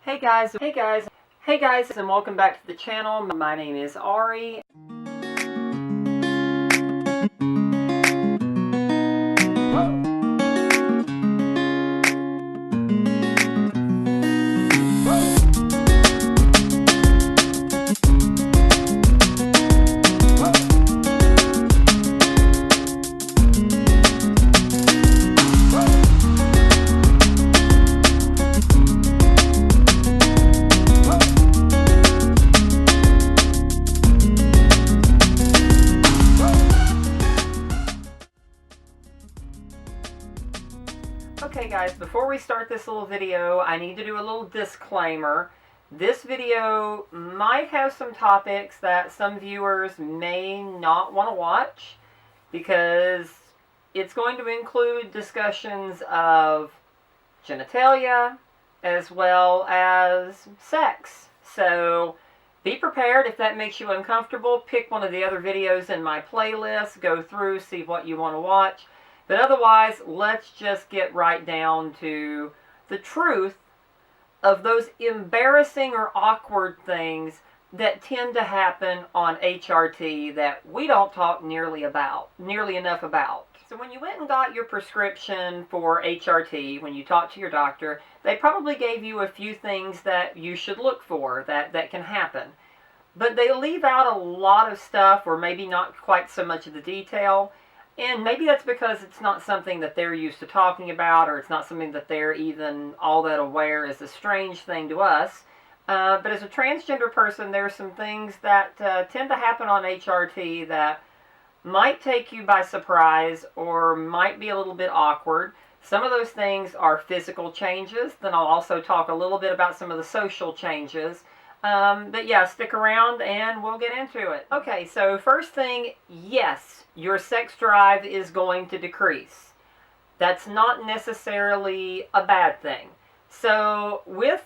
Hey guys, and welcome back to the channel. My name is Ari. Okay guys, before we start this little video, I need to do a little disclaimer. This video might have some topics that some viewers may not want to watch because it's going to include discussions of genitalia as well as sex. So be prepared. If that makes you uncomfortable, pick one of the other videos in my playlist, go through, see what you want to watch. But otherwise, let's just get right down to the truth of those embarrassing or awkward things that tend to happen on HRT that we don't talk nearly enough about. So when you went and got your prescription for HRT, when you talked to your doctor, they probably gave you a few things that you should look for that can happen. But they leave out a lot of stuff, or maybe not quite so much of the detail. And maybe that's because it's not something that they're used to talking about, or it's not something that they're even all that aware is a strange thing to us. But as a transgender person, there are some things that tend to happen on HRT that might take you by surprise or might be a little bit awkward. Some of those things are physical changes. Then I'll also talk a little bit about some of the social changes. But yeah, stick around and we'll get into it. Okay, so first thing, yes, your sex drive is going to decrease. That's not necessarily a bad thing. So with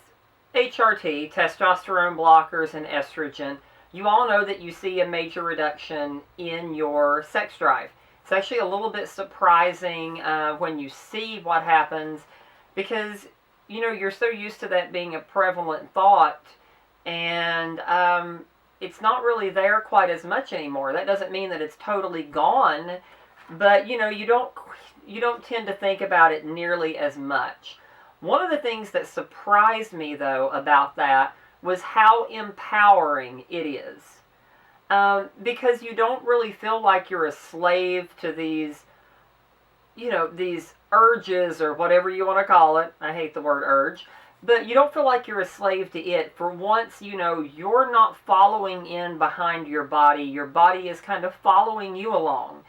HRT, testosterone blockers and estrogen, you all know that you see a major reduction in your sex drive. It's actually a little bit surprising when you see what happens because, you know, you're so used to that being a prevalent thought, and it's not really there quite as much anymore. That doesn't mean that it's totally gone, but you know, you don't tend to think about it nearly as much. One of the things that surprised me though about that was how empowering it is. Because you don't really feel like you're a slave to these, you know, these urges or whatever you want to call it. I hate the word urge. But you don't feel like you're a slave to it. For once, you know, you're not following in behind your body. Your body is kind of following you along.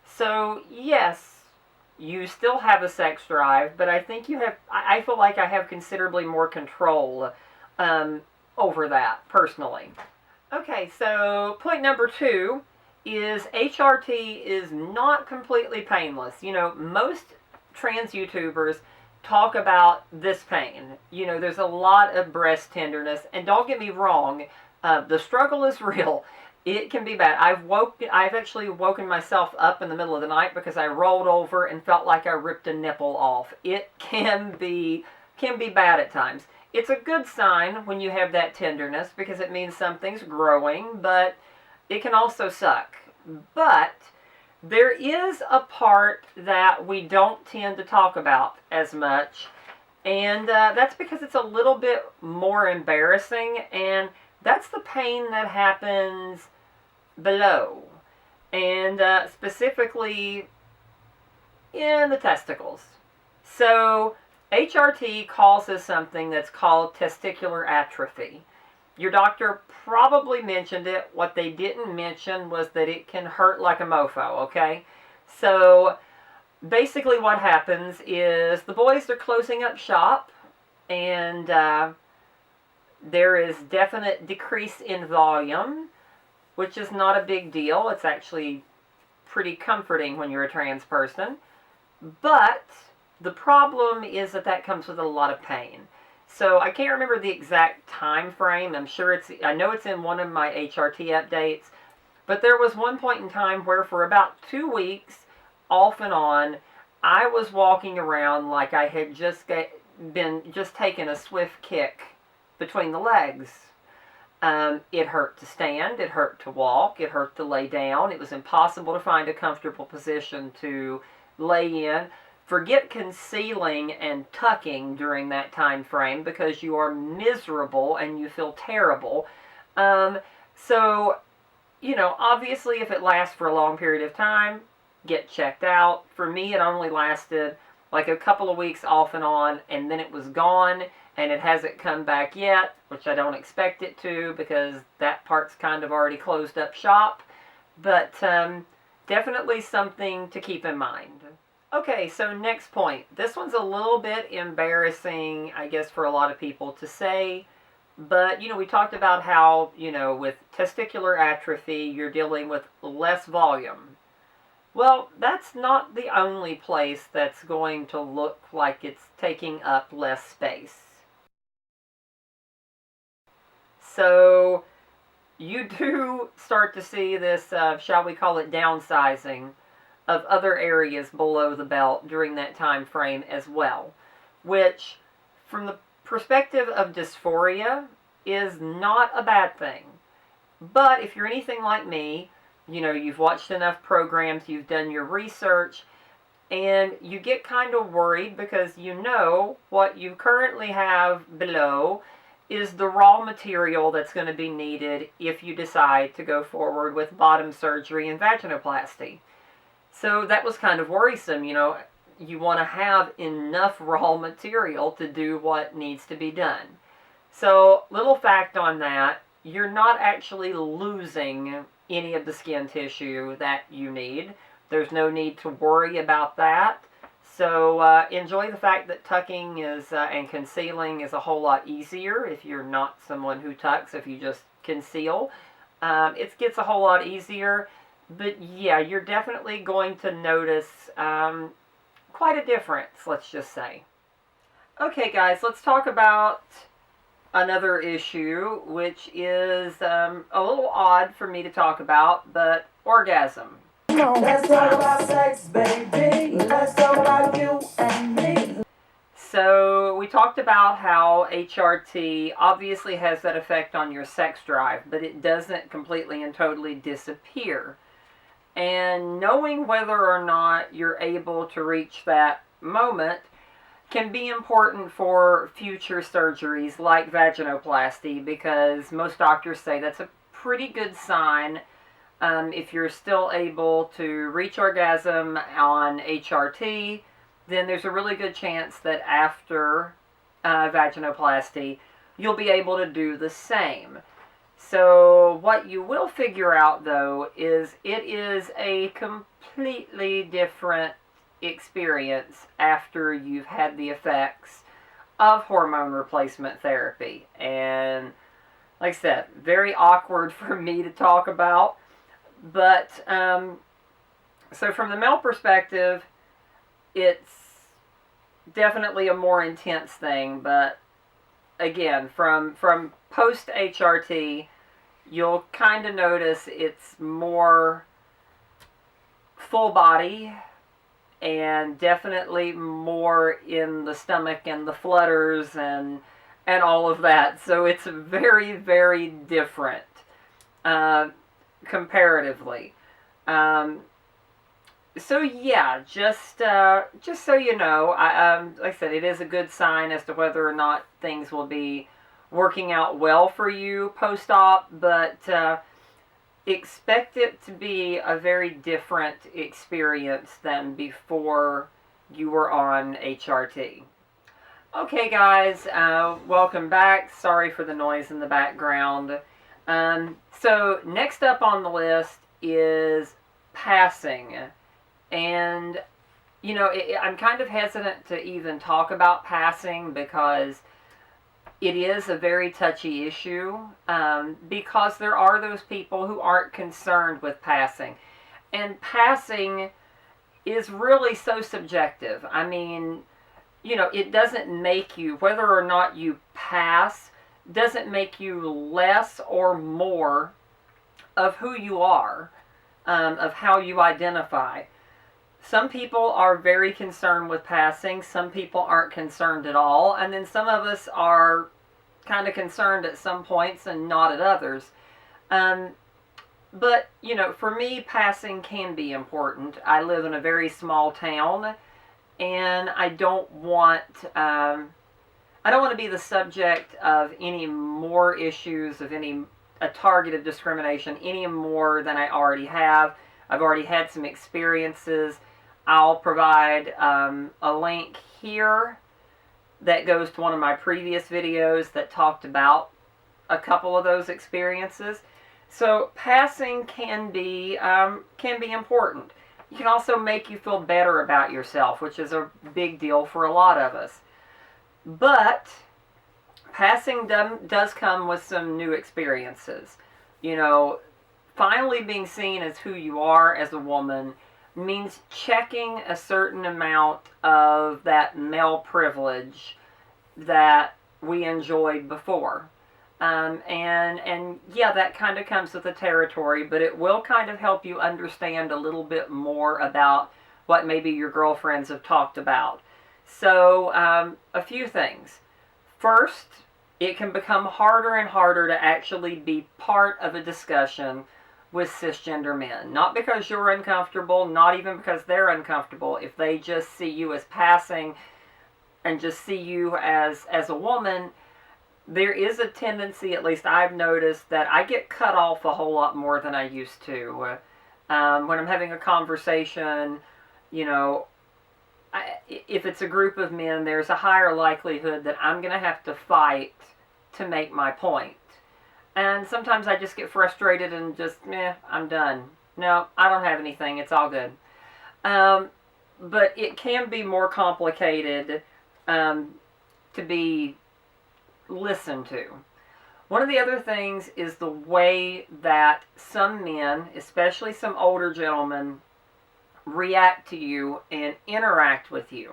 So, yes, you still have a sex drive, but I think I feel like I have considerably more control over that, personally. Okay, so point number 2 is HRT is not completely painless. You know, most trans YouTubers talk about this pain. You know, there's a lot of breast tenderness, and don't get me wrong, the struggle is real. It can be bad. I've actually woken myself up in the middle of the night because I rolled over and felt like I ripped a nipple off. It can be bad at times. It's a good sign when you have that tenderness because it means something's growing, but it can also suck. But there is a part that we don't tend to talk about as much, and that's because it's a little bit more embarrassing, and that's the pain that happens below, and specifically in the testicles. So HRT causes something that's called testicular atrophy. Your doctor probably mentioned it. What they didn't mention was that it can hurt like a mofo, okay? So basically what happens is the boys are closing up shop, and there is definite decrease in volume, which is not a big deal. It's actually pretty comforting when you're a trans person. But the problem is that comes with a lot of pain. So I can't remember the exact time frame. I know it's in one of my HRT updates, but there was one point in time where for about 2 weeks, off and on, I was walking around like I had just taken a swift kick between the legs. It hurt to stand, it hurt to walk, it hurt to lay down. It was impossible to find a comfortable position to lay in. Forget concealing and tucking during that time frame because you are miserable and you feel terrible. So, obviously if it lasts for a long period of time, get checked out. For me, it only lasted like a couple of weeks off and on, and then it was gone, and it hasn't come back yet, which I don't expect it to because that part's kind of already closed up shop. But definitely something to keep in mind. Okay, so next point. This one's a little bit embarrassing, I guess, for a lot of people to say. But, we talked about how, with testicular atrophy, you're dealing with less volume. Well, that's not the only place that's going to look like it's taking up less space. So, you do start to see this, shall we call it downsizing, of other areas below the belt during that time frame as well, which, from the perspective of dysphoria, is not a bad thing. But if you're anything like me, you've watched enough programs, you've done your research, and you get kind of worried because what you currently have below is the raw material that's going to be needed if you decide to go forward with bottom surgery and vaginoplasty. So that was kind of worrisome. You want to have enough raw material to do what needs to be done. So, little fact on that, you're not actually losing any of the skin tissue that you need. There's no need to worry about that. So enjoy the fact that tucking is and concealing is a whole lot easier if you're not someone who tucks, if you just conceal. It gets a whole lot easier. But yeah, you're definitely going to notice quite a difference, let's just say. Okay guys, let's talk about another issue, which is a little odd for me to talk about, but orgasm. Let's talk about sex, baby. Let's talk about you and me. So we talked about how HRT obviously has that effect on your sex drive, but it doesn't completely and totally disappear. And knowing whether or not you're able to reach that moment can be important for future surgeries like vaginoplasty, because most doctors say that's a pretty good sign. If you're still able to reach orgasm on HRT, then there's a really good chance that after vaginoplasty, you'll be able to do the same. So what you will figure out, though, is it is a completely different experience after you've had the effects of hormone replacement therapy. And like I said, very awkward for me to talk about. But so from the male perspective, it's definitely a more intense thing. But again, from post HRT, you'll kind of notice it's more full body and definitely more in the stomach and the flutters and all of that. So it's very, very different comparatively. So yeah, just so you know, like I said, it is a good sign as to whether or not things will be working out well for you post-op, but expect it to be a very different experience than before you were on HRT. Okay guys, welcome back. Sorry for the noise in the background. So next up on the list is passing. And, I'm kind of hesitant to even talk about passing because it is a very touchy issue, because there are those people who aren't concerned with passing. And passing is really so subjective. I mean, it doesn't make you, whether or not you pass, doesn't make you less or more of who you are, of how you identify. Some people are very concerned with passing, some people aren't concerned at all, and then some of us are kind of concerned at some points and not at others. But, you know, for me, passing can be important. I live in a very small town, and I don't want to be the subject of any more issues of a target of discrimination any more than I already have. I've already had some experiences. I'll provide a link here that goes to one of my previous videos that talked about a couple of those experiences. So passing can be important. It can also make you feel better about yourself, which is a big deal for a lot of us. But passing does come with some new experiences. You know, finally being seen as who you are as a woman means checking a certain amount of that male privilege that we enjoyed before. And yeah, that kind of comes with the territory, but it will kind of help you understand a little bit more about what maybe your girlfriends have talked about. So, a few things. First, it can become harder and harder to actually be part of a discussion with cisgender men. Not because you're uncomfortable, not even because they're uncomfortable. If they just see you as passing and just see you as a woman, there is a tendency, at least I've noticed, that I get cut off a whole lot more than I used to. When I'm having a conversation, you know, if it's a group of men, there's a higher likelihood that I'm going to have to fight to make my point. And sometimes I just get frustrated and just, I'm done. No, I don't have anything. It's all good. But it can be more complicated to be listened to. One of the other things is the way that some men, especially some older gentlemen, react to you and interact with you.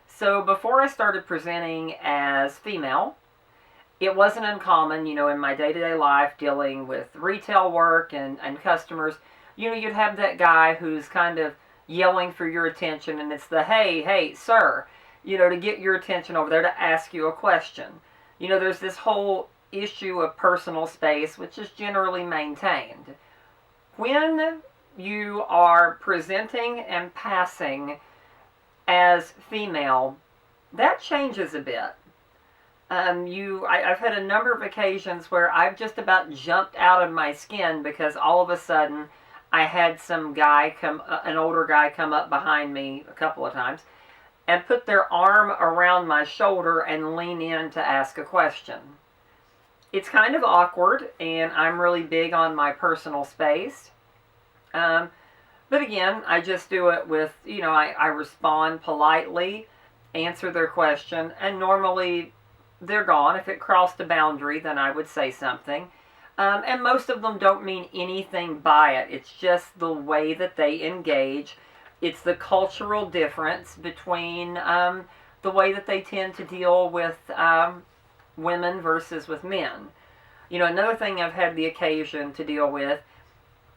So before I started presenting as female, it wasn't uncommon, you know, in my day-to-day life dealing with retail work and customers, you know, you'd have that guy who's kind of yelling for your attention, and it's the, hey, sir, you know, to get your attention over there to ask you a question. You know, there's this whole issue of personal space, which is generally maintained. When you are presenting and passing as female, that changes a bit. I've had a number of occasions where I've just about jumped out of my skin because all of a sudden I had an older guy come up behind me a couple of times and put their arm around my shoulder and lean in to ask a question. It's kind of awkward, and I'm really big on my personal space. But again, I just do it with, you know, I respond politely, answer their question, and normally they're gone. If it crossed a boundary, then I would say something. And most of them don't mean anything by it. It's just the way that they engage. It's the cultural difference between the way that they tend to deal with women versus with men. You know, another thing I've had the occasion to deal with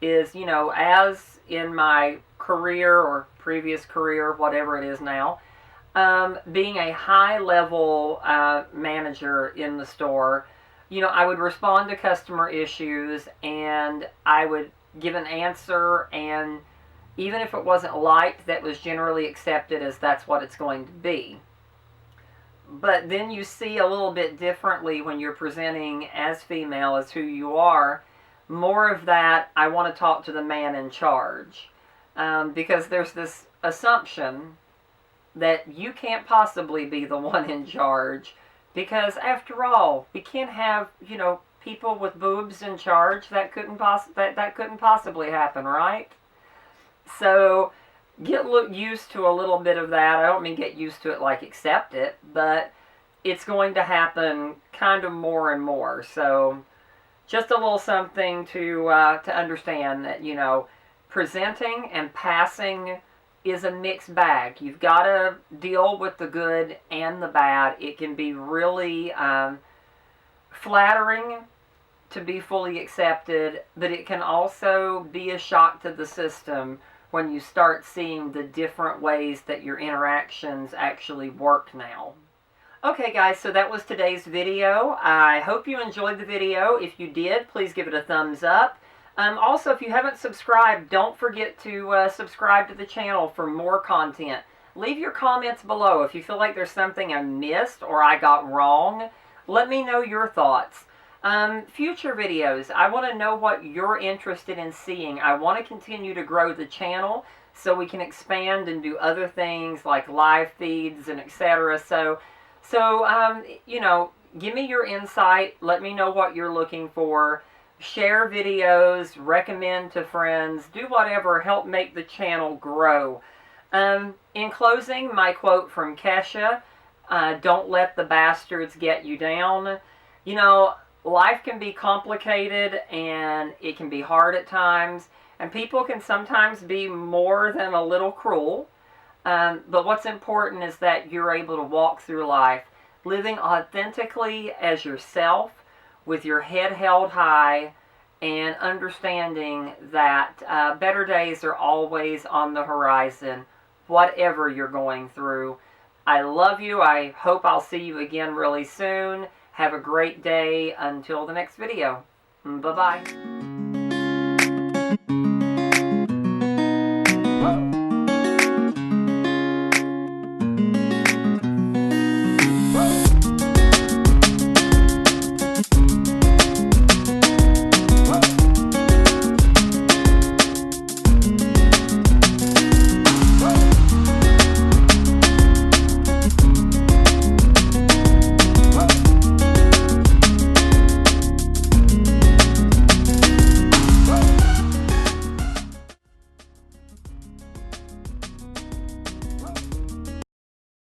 is, you know, as in my career or previous career, whatever it is now, being a high-level manager in the store, you know, I would respond to customer issues and I would give an answer, and even if it wasn't liked, that was generally accepted as that's what it's going to be. But then you see a little bit differently when you're presenting as female, as who you are, more of that, I want to talk to the man in charge. Because there's this assumption that you can't possibly be the one in charge, because after all, we can't have, you know, people with boobs in charge. That couldn't possibly happen, right? So get used to a little bit of that. I don't mean get used to it like accept it, but it's going to happen kind of more and more. So just a little something to understand that, you know, presenting and passing is a mixed bag. You've got to deal with the good and the bad. It can be really flattering to be fully accepted, but it can also be a shock to the system when you start seeing the different ways that your interactions actually work now. Okay guys, so that was today's video. I hope you enjoyed the video. If you did, please give it a thumbs up. Also, if you haven't subscribed, don't forget to subscribe to the channel for more content. Leave your comments below. If you feel like there's something I missed or I got wrong, let me know your thoughts. Future videos, I want to know what you're interested in seeing. I want to continue to grow the channel so we can expand and do other things like live feeds and etc. So, you know, give me your insight. Let me know what you're looking for. Share videos, recommend to friends, do whatever, help make the channel grow. In closing, my quote from Kesha, don't let the bastards get you down. You know, life can be complicated and it can be hard at times, and people can sometimes be more than a little cruel. But what's important is that you're able to walk through life living authentically as yourself, with your head held high, and understanding that better days are always on the horizon, whatever you're going through. I love you. I hope I'll see you again really soon. Have a great day until the next video. Bye-bye.